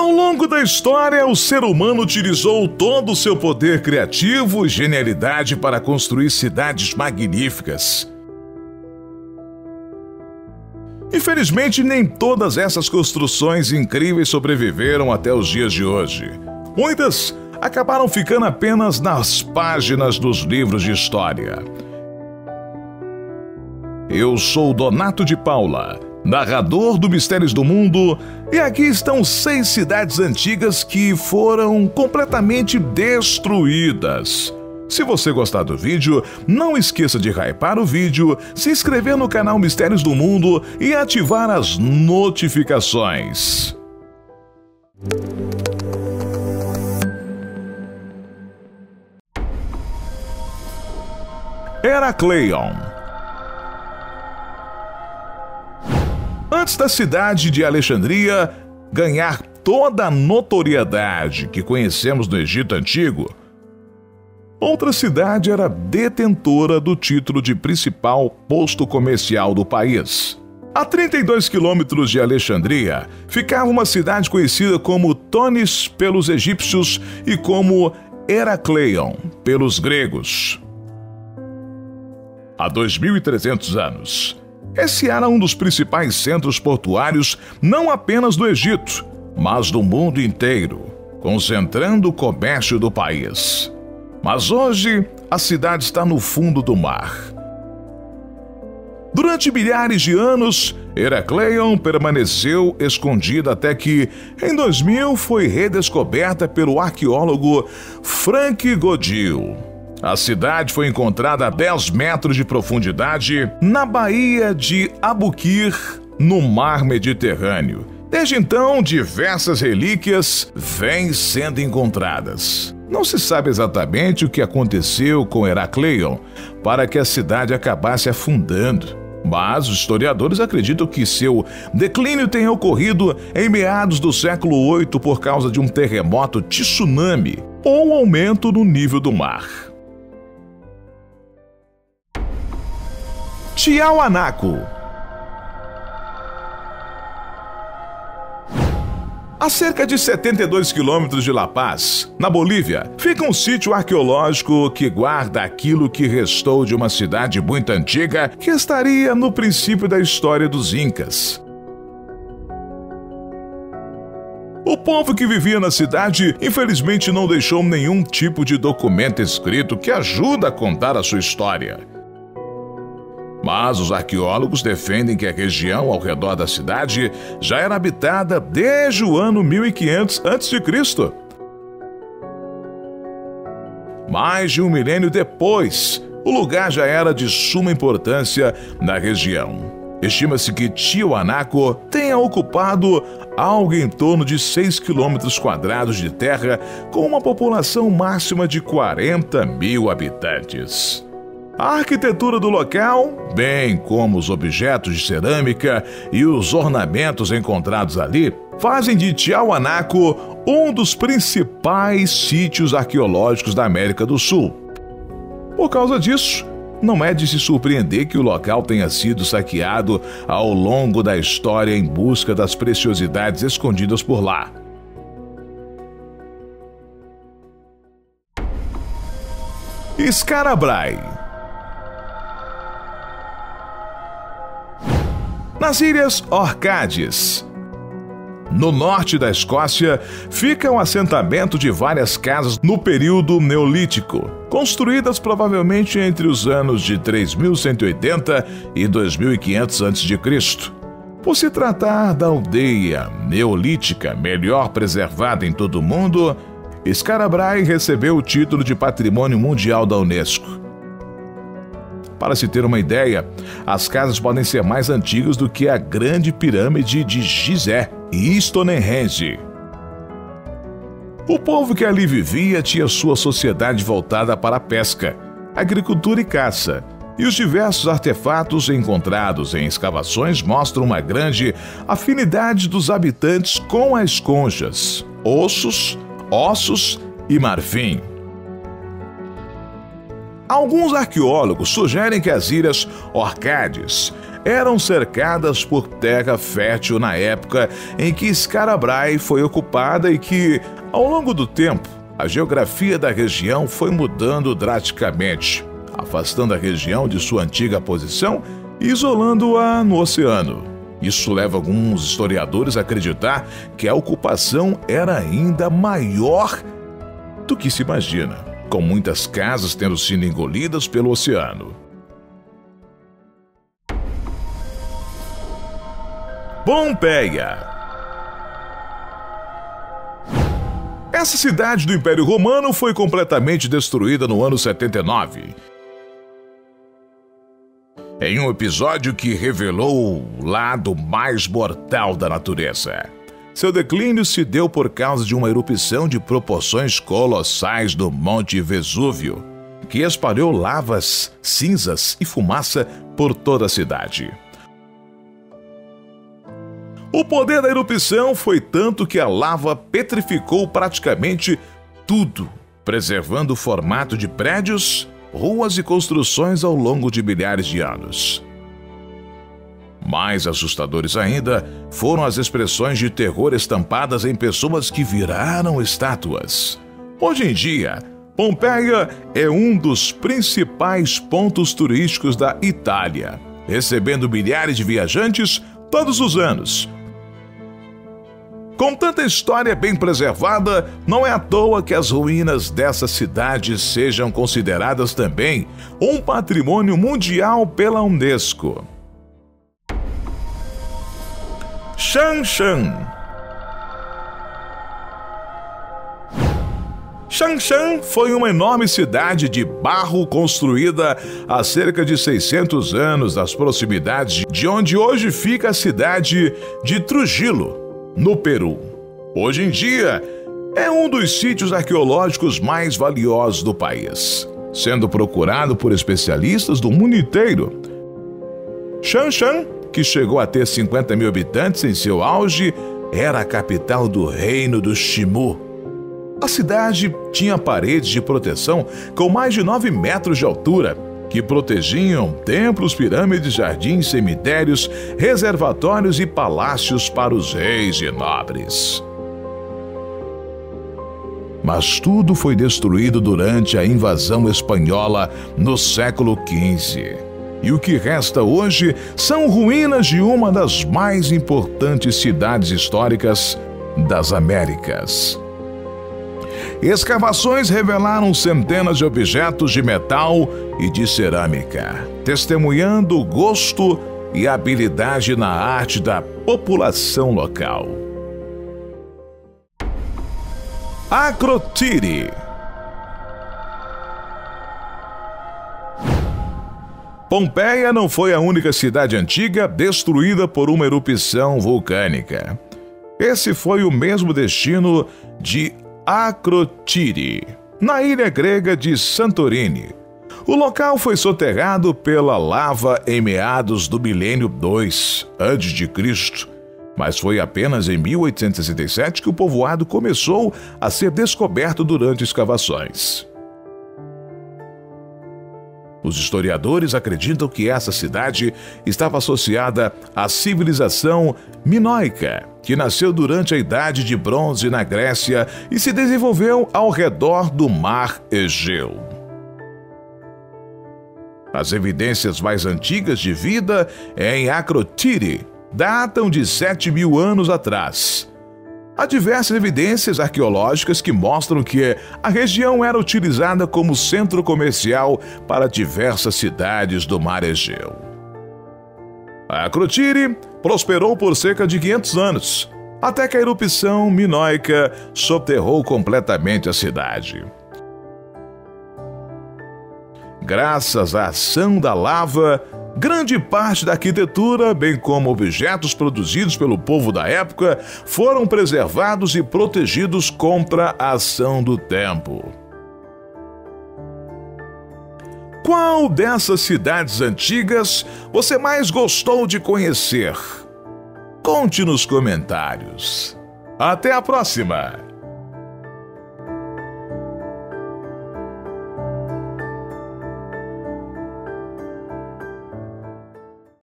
Ao longo da história, o ser humano utilizou todo o seu poder criativo e genialidade para construir cidades magníficas. Infelizmente, nem todas essas construções incríveis sobreviveram até os dias de hoje. Muitas acabaram ficando apenas nas páginas dos livros de história. Eu sou Donato de Paula, narrador do Mistérios do Mundo, e aqui estão 6 cidades antigas que foram completamente destruídas. Se você gostar do vídeo, não esqueça de hypar o vídeo, se inscrever no canal Mistérios do Mundo e ativar as notificações. Heracleion. Antes da cidade de Alexandria ganhar toda a notoriedade que conhecemos do Egito Antigo, outra cidade era detentora do título de principal posto comercial do país. A 32 quilômetros de Alexandria ficava uma cidade conhecida como Tonis pelos egípcios e como Heracleion pelos gregos. Há 2.300 anos, esse era um dos principais centros portuários não apenas do Egito, mas do mundo inteiro, concentrando o comércio do país. Mas hoje, a cidade está no fundo do mar. Durante milhares de anos, Heracleion permaneceu escondida até que, em 2000, foi redescoberta pelo arqueólogo Frank Godil. A cidade foi encontrada a 10 metros de profundidade na Baía de Abukir, no Mar Mediterrâneo. Desde então, diversas relíquias vêm sendo encontradas. Não se sabe exatamente o que aconteceu com Heracleion para que a cidade acabasse afundando, mas os historiadores acreditam que seu declínio tenha ocorrido em meados do século VIII por causa de um terremoto tsunami ou aumento no nível do mar. Tiahuanaco. A cerca de 72 quilômetros de La Paz, na Bolívia, fica um sítio arqueológico que guarda aquilo que restou de uma cidade muito antiga que estaria no princípio da história dos Incas. O povo que vivia na cidade, infelizmente, não deixou nenhum tipo de documento escrito que ajuda a contar a sua história. Mas os arqueólogos defendem que a região ao redor da cidade já era habitada desde o ano 1500 a.C. Mais de um milênio depois, o lugar já era de suma importância na região. Estima-se que Tiahuanaco tenha ocupado algo em torno de 6 quilômetros quadrados de terra, com uma população máxima de 40 mil habitantes. A arquitetura do local, bem como os objetos de cerâmica e os ornamentos encontrados ali, fazem de Tiahuanaco um dos principais sítios arqueológicos da América do Sul. Por causa disso, não é de se surpreender que o local tenha sido saqueado ao longo da história em busca das preciosidades escondidas por lá. Scarabrai. Nas Ilhas Orcades, no norte da Escócia, fica um assentamento de várias casas no período Neolítico, construídas provavelmente entre os anos de 3180 e 2500 a.C. Por se tratar da aldeia neolítica melhor preservada em todo o mundo, Scarabrai recebeu o título de Patrimônio Mundial da Unesco. Para se ter uma ideia, as casas podem ser mais antigas do que a Grande Pirâmide de Gizé e Stonehenge. O povo que ali vivia tinha sua sociedade voltada para a pesca, agricultura e caça, e os diversos artefatos encontrados em escavações mostram uma grande afinidade dos habitantes com as conchas, ossos e marfim. Alguns arqueólogos sugerem que as Ilhas Orcades eram cercadas por terra fértil na época em que Skara-Brae foi ocupada e que, ao longo do tempo, a geografia da região foi mudando drasticamente, afastando a região de sua antiga posição e isolando-a no oceano. Isso leva alguns historiadores a acreditar que a ocupação era ainda maior do que se imagina, com muitas casas tendo sido engolidas pelo oceano. Pompeia. Essa cidade do Império Romano foi completamente destruída no ano 79. Em um episódio que revelou o lado mais mortal da natureza. Seu declínio se deu por causa de uma erupção de proporções colossais do Monte Vesúvio, que espalhou lavas, cinzas e fumaça por toda a cidade. O poder da erupção foi tanto que a lava petrificou praticamente tudo, preservando o formato de prédios, ruas e construções ao longo de milhares de anos. Mais assustadores ainda foram as expressões de terror estampadas em pessoas que viraram estátuas. Hoje em dia, Pompeia é um dos principais pontos turísticos da Itália, recebendo milhares de viajantes todos os anos. Com tanta história bem preservada, não é à toa que as ruínas dessa cidade sejam consideradas também um patrimônio mundial pela Unesco. Shanshan. Shanshan foi uma enorme cidade de barro construída há cerca de 600 anos nas proximidades de onde hoje fica a cidade de Trujillo, no Peru. Hoje em dia, é um dos sítios arqueológicos mais valiosos do país, sendo procurado por especialistas do mundo inteiro. Shanshan, que chegou a ter 50 mil habitantes em seu auge, era a capital do reino do Shimu. A cidade tinha paredes de proteção com mais de 9 metros de altura, que protegiam templos, pirâmides, jardins, cemitérios, reservatórios e palácios para os reis e nobres. Mas tudo foi destruído durante a invasão espanhola no século XV. E o que resta hoje são ruínas de uma das mais importantes cidades históricas das Américas. Escavações revelaram centenas de objetos de metal e de cerâmica, testemunhando o gosto e a habilidade na arte da população local. Akrotiri. Pompeia não foi a única cidade antiga destruída por uma erupção vulcânica. Esse foi o mesmo destino de Akrotiri, na ilha grega de Santorini. O local foi soterrado pela lava em meados do milênio II a.C., mas foi apenas em 1867 que o povoado começou a ser descoberto durante escavações. Os historiadores acreditam que essa cidade estava associada à civilização minoica, que nasceu durante a Idade de Bronze na Grécia e se desenvolveu ao redor do Mar Egeu. As evidências mais antigas de vida em Akrotiri datam de 7.000 anos atrás. Há diversas evidências arqueológicas que mostram que a região era utilizada como centro comercial para diversas cidades do Mar Egeu. Akrotiri prosperou por cerca de 500 anos, até que a erupção minoica soterrou completamente a cidade. Graças à ação da lava, grande parte da arquitetura, bem como objetos produzidos pelo povo da época, foram preservados e protegidos contra a ação do tempo. Qual dessas cidades antigas você mais gostou de conhecer? Conte nos comentários. Até a próxima!